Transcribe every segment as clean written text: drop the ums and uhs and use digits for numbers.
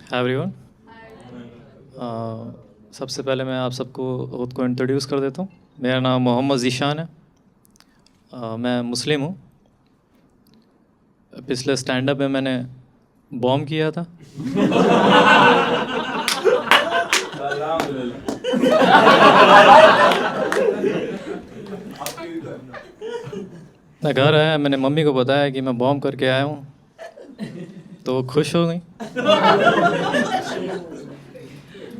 Everyone, सबसे पहले मैं आप सबको खुद को इंट्रोड्यूस कर देता हूँ। मेरा नाम मोहम्मद ज़ीशान है। मैं मुस्लिम हूँ। पिछले स्टैंड अप में मैंने बॉम्ब किया था। मैं घर आया, मैंने मम्मी को बताया कि मैं बॉम्ब करके आया हूँ, तो वो खुश हो गई।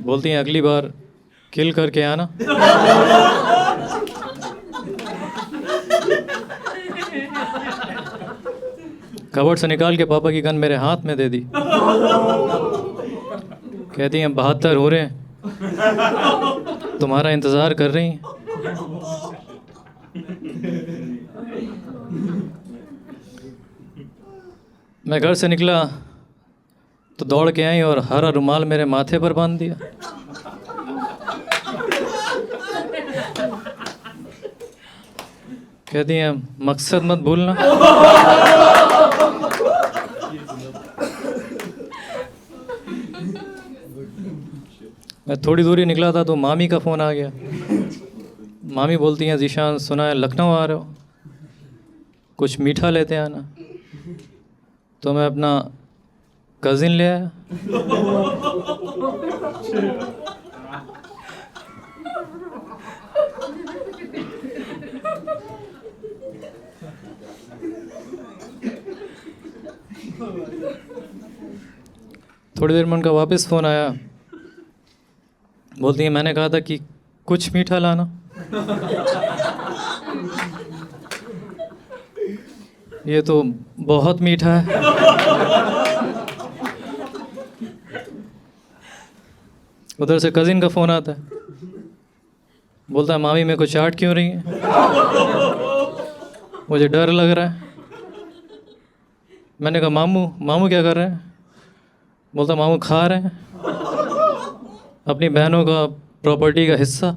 बोलती हैं अगली बार किल करके आना। कबर्ड से निकाल के पापा की गन मेरे हाथ में दे दी। कहती हैं 72 हो रहे हैं, तुम्हारा इंतज़ार कर रही हैं। मैं घर से निकला तो दौड़ के आई और हरा रुमाल मेरे माथे पर बांध दिया। कहती हैं मकसद मत भूलना। मैं थोड़ी दूरी निकला था तो मामी का फ़ोन आ गया। मामी बोलती हैं ज़ीशान, सुना है लखनऊ आ रहे हो, कुछ मीठा लेते आना। तो मैं अपना कज़िन ले आया। थोड़ी देर में उनका वापस फ़ोन आया। बोलती है मैंने कहा था कि कुछ मीठा लाना। ये तो बहुत मीठा है। उधर से कज़िन का फ़ोन आता है। बोलता है मामी मेरे को चाट क्यों रही है, मुझे डर लग रहा है। मैंने कहा मामू मामू क्या कर रहे हैं। बोलता मामू खा रहे हैं अपनी बहनों का प्रॉपर्टी का हिस्सा।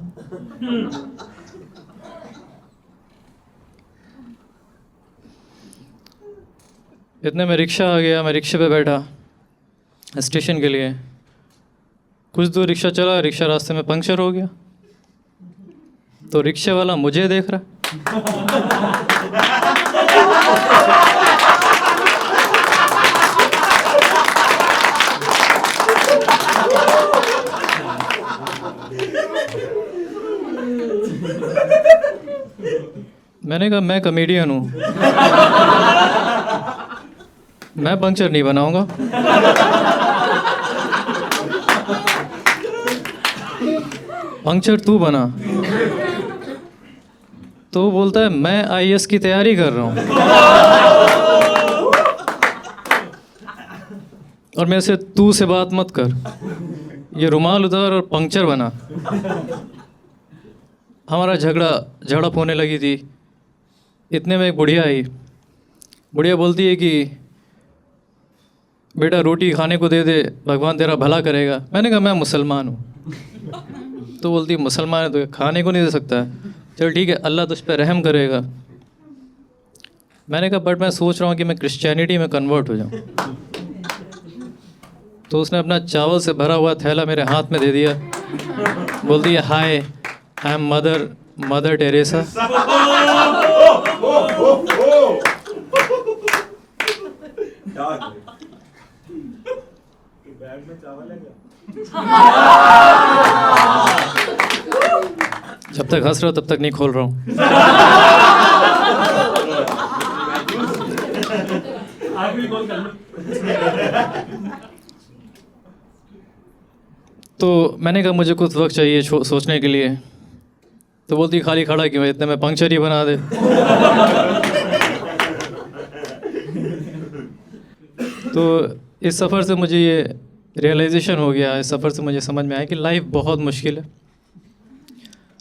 इतने में रिक्शा आ गया। मैं रिक्शे पे बैठा स्टेशन के लिए। कुछ दूर रिक्शा चला, रिक्शा रास्ते में पंक्चर हो गया। तो रिक्शे वाला मुझे देख रहा। मैंने कहा मैं कॉमेडियन हूँ, मैं पंक्चर नहीं बनाऊंगा। पंक्चर तू बना। तो वो बोलता है मैं आईएएस की तैयारी कर रहा हूँ और मेरे से तू से बात मत कर, ये रुमाल उतार और पंक्चर बना। हमारा झड़प होने लगी थी। इतने में एक बुढ़िया आई। बुढ़िया बोलती है कि बेटा रोटी खाने को दे दे, भगवान तेरा भला करेगा। मैंने कहा मैं मुसलमान हूँ। तो बोलती मुसलमान है तो खाने को नहीं दे सकता है। चल ठीक है, अल्लाह तुझ पर रहम करेगा। मैंने कहा बट मैं सोच रहा हूँ कि मैं क्रिश्चियनिटी में कन्वर्ट हो जाऊँ। तो उसने अपना चावल से भरा हुआ थैला मेरे हाथ में दे दिया। बोलती है हाय आई एम मदर टेरेसा। जब तक हंस रहा हूँ तब तक नहीं खोल रहा हूँ। तो मैंने कहा मुझे कुछ वक्त चाहिए सोचने के लिए। तो बोलती खाली खड़ा क्यों है, इतने में पंक्चर ही बना दे। तो इस सफ़र से मुझे ये रियलाइजेशन हो गया, इस सफ़र से मुझे समझ में आया कि लाइफ बहुत मुश्किल है।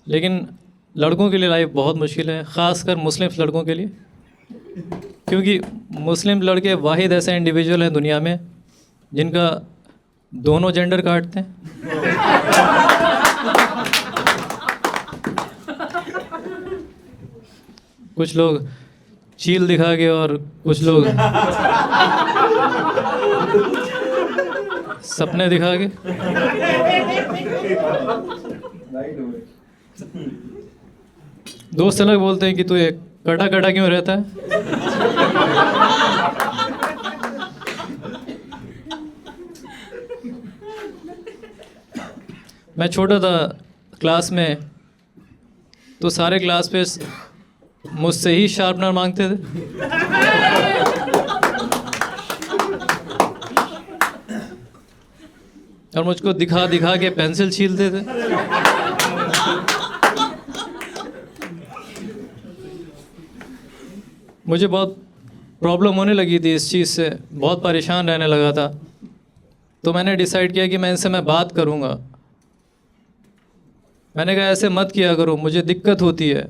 लेकिन लड़कों के लिए लाइफ बहुत मुश्किल है, ख़ासकर मुस्लिम लड़कों के लिए, क्योंकि मुस्लिम लड़के वाहिद ऐसे इंडिविजुअल हैं दुनिया में जिनका दोनों जेंडर काटते हैं। कुछ लोग चील दिखा के और कुछ लोग सपने दिखा के। दोस्त अलग बोलते हैं कि तू ये कटा कटा क्यों रहता है। मैं छोटा था क्लास में, तो सारे क्लास पे मुझसे ही शार्पनर मांगते थे। और मुझको दिखा दिखा के पेंसिल छीलते थे। मुझे बहुत प्रॉब्लम होने लगी थी इस चीज़ से, बहुत परेशान रहने लगा था। तो मैंने डिसाइड किया कि मैं बात करूँगा। मैंने कहा ऐसे मत किया करो, मुझे दिक्कत होती है।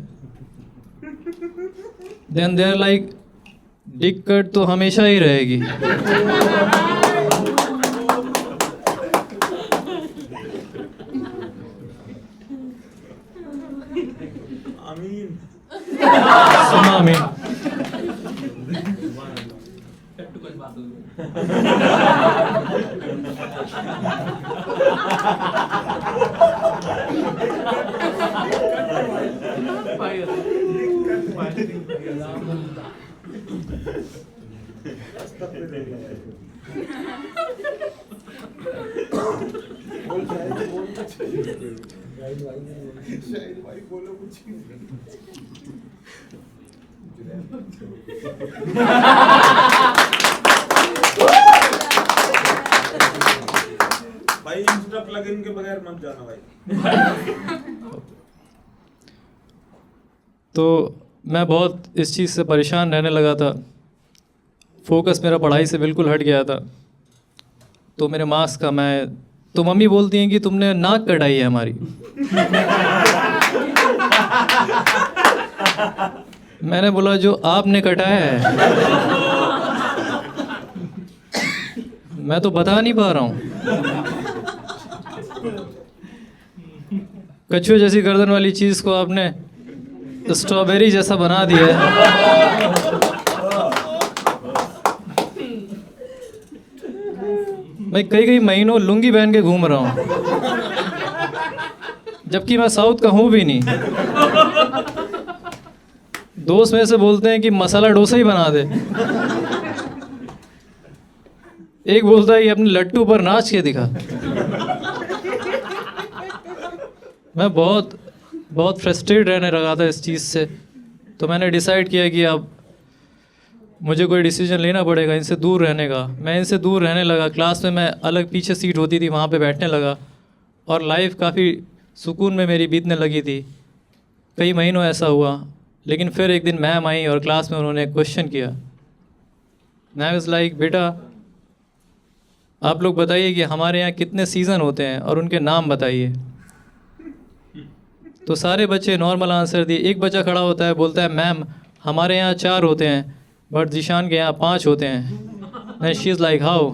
देन देयर लाइक दिक्कत तो हमेशा ही रहेगी। आमीन। सुना आमीन। भाई इंस्टा प्लगइन के बगैर मत जाना भाई। तो मैं बहुत इस चीज़ से परेशान रहने लगा था। फोकस मेरा पढ़ाई से बिल्कुल हट गया था। तो मेरे मार्क्स का तो मम्मी बोलती हैं कि तुमने नाक कटाई है हमारी। मैंने बोला जो आपने कटाया है मैं तो बता नहीं पा रहा हूँ। कछुए जैसी गर्दन वाली चीज़ को आपने स्ट्रॉबेरी जैसा बना दिया है। मैं कई महीनों लुंगी पहन के घूम रहा हूँ, जबकि मैं साउथ का हूँ भी नहीं। दोस्त में से बोलते हैं कि मसाला डोसा ही बना दे। एक बोलता है कि अपने लट्टू पर नाच के दिखा। मैं बहुत फ्रस्ट्रेट रहने लगा था इस चीज़ से। तो मैंने डिसाइड किया कि अब मुझे कोई डिसीजन लेना पड़ेगा इनसे दूर रहने का। मैं इनसे दूर रहने लगा। क्लास में मैं अलग पीछे सीट होती थी, वहाँ पे बैठने लगा और लाइफ काफ़ी सुकून में मेरी बीतने लगी थी। कई महीनों ऐसा हुआ, लेकिन फिर एक दिन मैम आई और क्लास में उन्होंने क्वेश्चन किया। मैम इज़ लाइक, बेटा आप लोग बताइए कि हमारे यहाँ कितने सीज़न होते हैं और उनके नाम बताइए। तो सारे बच्चे नॉर्मल आंसर दिए। एक बच्चा खड़ा होता है, बोलता है मैम हमारे यहाँ 4 होते हैं बट जीशान के यहाँ 5 होते हैं। And she is like how?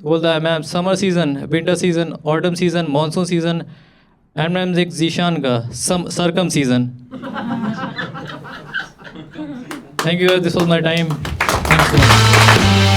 बोलता है ma'am summer season, winter season, autumn season, monsoon season and ma'am एक जीशान का सरकम season. Thank you, this was my time. Thank you.